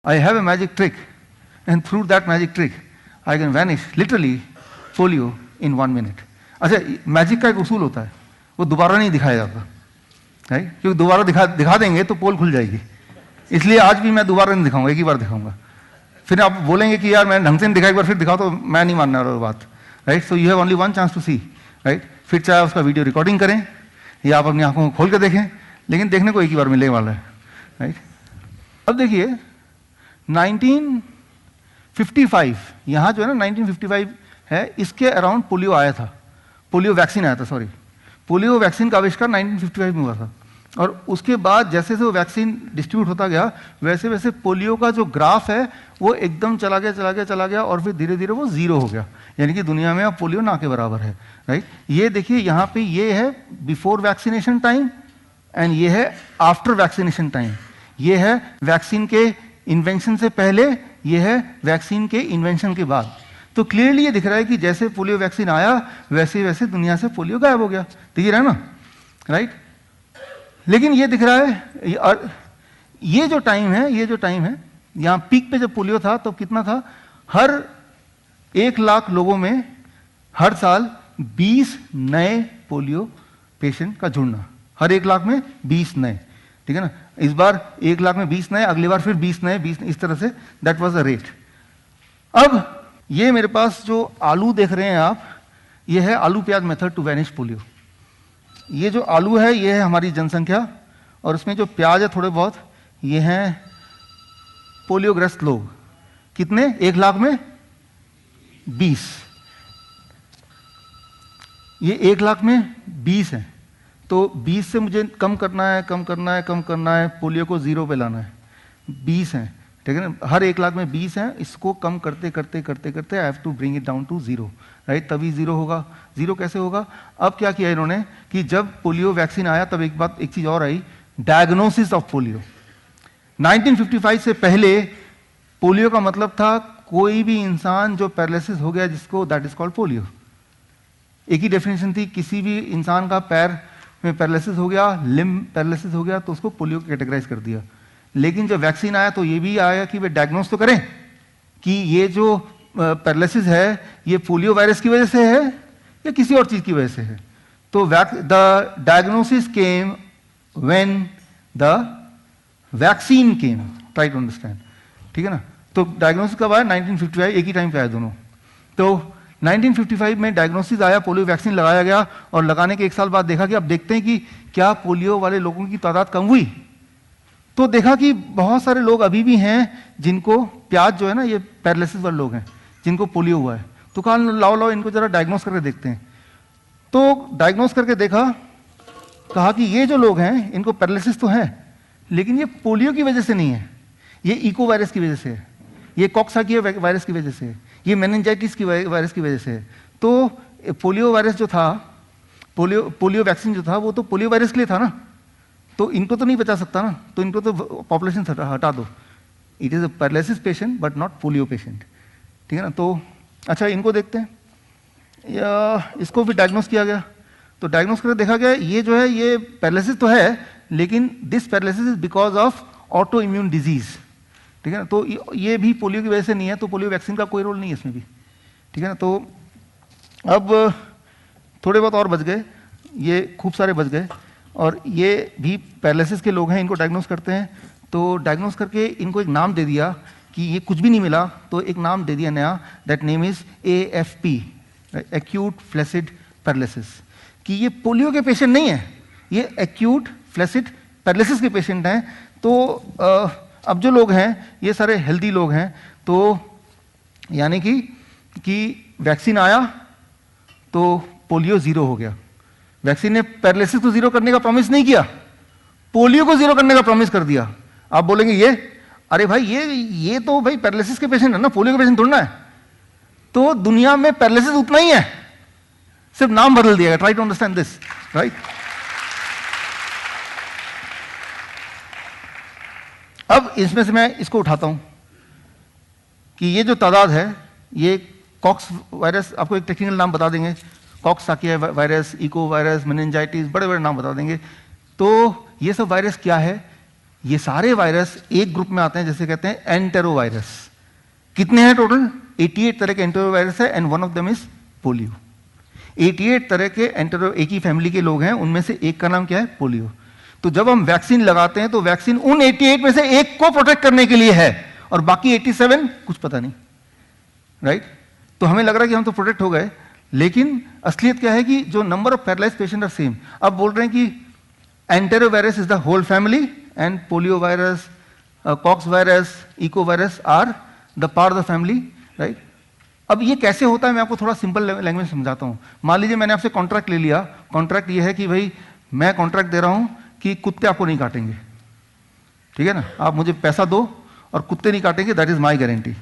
I have a magic trick, and through that magic trick, I can vanish literally polio in 1 minute. अच्छा, magic का एक उसूल होता है, वो दोबारा नहीं दिखाया जाता, राइट? क्योंकि दोबारा दिखा देंगे तो पोल खुल जाएगी, इसलिए आज भी मैं दोबारा नहीं दिखाऊंगा, एक ही बार दिखाऊंगा। फिर आप बोलेंगे कि यार मैं ढंग से नहीं दिखा, एक बार फिर दिखाओ, तो मैं नहीं मानने वाला बात, right? So you have only one chance to see, right? फिर चाहे उसका वीडियो रिकॉर्डिंग करें या आप अपनी आंखों को खोल कर देखें, लेकिन देखने को एक ही बार मिलने वाला है, राइट? अब देखिए 1955, यहाँ जो है ना 1955 है, इसके अराउंड पोलियो आया था, पोलियो वैक्सीन आया था, सॉरी, पोलियो वैक्सीन का आविष्कार 1955 में हुआ था। और उसके बाद जैसे जैसे वो वैक्सीन डिस्ट्रीब्यूट होता गया, वैसे वैसे पोलियो का जो ग्राफ है वो एकदम चला गया और फिर धीरे धीरे वो जीरो हो गया, यानी कि दुनिया में अब पोलियो ना के बराबर है, राइट? ये देखिए यहाँ पे ये है बिफोर वैक्सीनेशन टाइम एंड ये है आफ्टर वैक्सीनेशन टाइम। ये है वैक्सीन के इन्वेंशन से पहले, ये है वैक्सीन के इन्वेंशन के बाद। तो क्लियरली ये दिख रहा है कि जैसे पोलियो वैक्सीन आया वैसे वैसे दुनिया से पोलियो गायब हो गया, दिख रहा है ना, राइट? लेकिन ये दिख रहा है, और ये जो टाइम है यहाँ पीक पे जब पोलियो था तो कितना था, हर 1 लाख लोगों में हर साल 20 नए पोलियो पेशेंट का जुड़ना, हर 1 लाख में 20 नए, ठीक है ना? इस बार 1 लाख में 20 नए, अगली बार फिर 20 नए, इस तरह say that was the rate. अब ये मेरे पास जो आलू देख रहे हैं आप, ये है आलू प्याज मेथड टू वैनिश पोलियो। ये जो आलू है ये है हमारी जनसंख्या, और इसमें जो प्याज है थोड़े बहुत, ये हैं पोलियोग्रस्त लोग। कितने? 1 लाख में 20। ये 1 लाख में 20 है, तो 20 से मुझे कम करना है, पोलियो को 0 पे लाना है। 20 है, ठीक है ना? हर 1 लाख में 20 हैं, इसको कम करते I have to bring it down to 0, right? तभी 0 होगा। 0 कैसे होगा? अब क्या किया इन्होंने कि जब पोलियो वैक्सीन आया तब एक चीज और आई, डायग्नोसिस ऑफ पोलियो। 1955 से पहले पोलियो का मतलब था कोई भी इंसान जो पैरालिसिस हो गया जिसको, दैट इज कॉल्ड पोलियो। एक ही डेफिनेशन थी, किसी भी इंसान का पैर में पैरालिसिस हो गया, लिम्ब पैरालिसिस हो गया, तो उसको पोलियो कैटेगराइज कर दिया। लेकिन जब वैक्सीन आया तो ये भी आया कि वे डायग्नोस तो करें कि ये जो पैरालिसिस है ये पोलियो वायरस की वजह से है या किसी और चीज की वजह से है। तो the diagnosis came when the vaccine came, try to understand, ठीक है ना? तो डायग्नोसिस कब आया? 1955, एक ही टाइम पे आया दोनों। तो 1955 में डायग्नोसिस आया, पोलियो वैक्सीन लगाया गया, और लगाने के 1 साल बाद देखा कि अब देखते हैं कि क्या पोलियो वाले लोगों की तादाद कम हुई। तो देखा कि बहुत सारे लोग अभी भी हैं जिनको, प्याज जो है ना, ये पैरालिसिस वाले लोग हैं जिनको पोलियो हुआ है। तो कहा लाओ इनको जरा डायग्नोस करके देखते हैं। तो डायग्नोस करके देखा, कहा कि ये जो लोग हैं इनको पैरालिसिस तो है, लेकिन ये पोलियो की वजह से नहीं है, ये इको वायरस की वजह से है, ये कॉक्साकिया वायरस की वजह से है, ये मेनिंजाइटिस की वायरस की वजह से है। तो पोलियो वायरस जो था, पोलियो वैक्सीन जो था, वो तो पोलियो वायरस के लिए था ना, तो इनको तो नहीं बचा सकता ना, तो इनको तो पॉपुलेशन हटा दो। It is a paralysis patient but not polio patient, ठीक है ना? तो अच्छा, इनको देखते हैं, या इसको भी डायग्नोस किया गया। तो डायग्नोस करके देखा गया ये जो है ये पैरालिसिस तो है, लेकिन this paralysis is because of auto immune disease, ठीक है ना? तो ये भी पोलियो की वजह से नहीं है, तो पोलियो वैक्सीन का कोई रोल नहीं है इसमें भी, ठीक है ना? तो अब थोड़े बहुत और बच गए, ये खूब सारे बच गए, और ये भी पैरालिसिस के लोग हैं, इनको डायग्नोस करते हैं। तो डायग्नोस करके इनको एक नाम दे दिया कि ये कुछ भी नहीं मिला, तो एक नाम दे दिया नया, that name is AFP, acute flaccid paralysis, कि ये पोलियो के पेशेंट नहीं है, ये एक्यूट फ्लैसिड पैरालिसिस के पेशेंट हैं। तो अब जो लोग हैं ये सारे हेल्दी लोग हैं, तो यानी कि वैक्सीन आया तो पोलियो 0 हो गया। वैक्सीन ने पैरालिसिस को 0 करने का प्रॉमिस नहीं किया, पोलियो को 0 करने का प्रॉमिस कर दिया। आप बोलेंगे ये, अरे भाई ये तो भाई पैरालिसिस के पेशेंट है ना, पोलियो के पेशेंट थोड़ा है। तो दुनिया में पैरालिसिस उतना ही है, सिर्फ नाम बदल दिया गया। Try to understand this, right? अब इसमें से मैं इसको उठाता हूं कि ये जो तादाद है, ये कॉक्स वायरस, आपको एक टेक्निकल नाम बता देंगे, कॉक्साकिया वायरस, इको वायरस, मेनिंजाइटिस, बड़े बड़े नाम बता देंगे। तो ये सब वायरस क्या है? ये सारे वायरस एक ग्रुप में आते हैं, जैसे कहते हैं एंटेरो वायरस। कितने हैं टोटल? 88 तरह के एंटेरो वायरस है and one of them is polio. 88 तरह के एंटेरो, एक ही फैमिली के लोग हैं, उनमें से एक का नाम क्या है? पोलियो। तो जब हम वैक्सीन लगाते हैं तो वैक्सीन उन 88 में से एक को प्रोटेक्ट करने के लिए है और बाकी 87 कुछ पता नहीं, राइट? तो हमें लग रहा है कि हम तो प्रोटेक्ट हो गए, लेकिन असलियत क्या है कि जो number of paralysed patient are same. अब बोल रहे हैं कि entero virus is the whole family and polio virus, cox virus, echo virus are the part of the family, right? अब ये कैसे होता है मैं आपको थोड़ा सिंपल लैंग्वेज समझाता हूं। मान लीजिए मैंने आपसे कॉन्ट्रैक्ट ले लिया। कॉन्ट्रैक्ट ये है कि भाई मैं कॉन्ट्रैक्ट दे रहा हूं कि कुत्ते आपको नहीं काटेंगे, ठीक है ना? आप मुझे पैसा दो और कुत्ते नहीं काटेंगे, दैट इज माई गारंटी।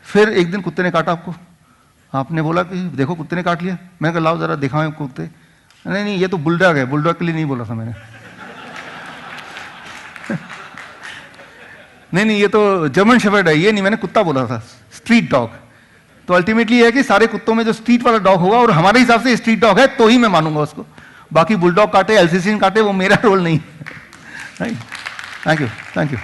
फिर एक दिन कुत्ते ने काटा आपको, आपने बोला कि देखो कुत्ते ने काट लिया। मैंने कहा लाओ जरा दिखाओ कुत्ते। नहीं नहीं, ये तो बुलडॉग है, बुलडॉग के लिए नहीं बोला था मैंने। नहीं नहीं, ये तो जर्मन शेफर्ड है, ये नहीं, मैंने कुत्ता बोला था, स्ट्रीट डॉग। तो अल्टीमेटली है कि सारे कुत्तों में जो स्ट्रीट वाला डॉग होगा और हमारे हिसाब से स्ट्रीट डॉग है तो ही मैं मानूंगा उसको। बाकी बुलडॉग काटे, एल्सेसियन काटे, वो मेरा रोल नहीं है। Thank you, thank you.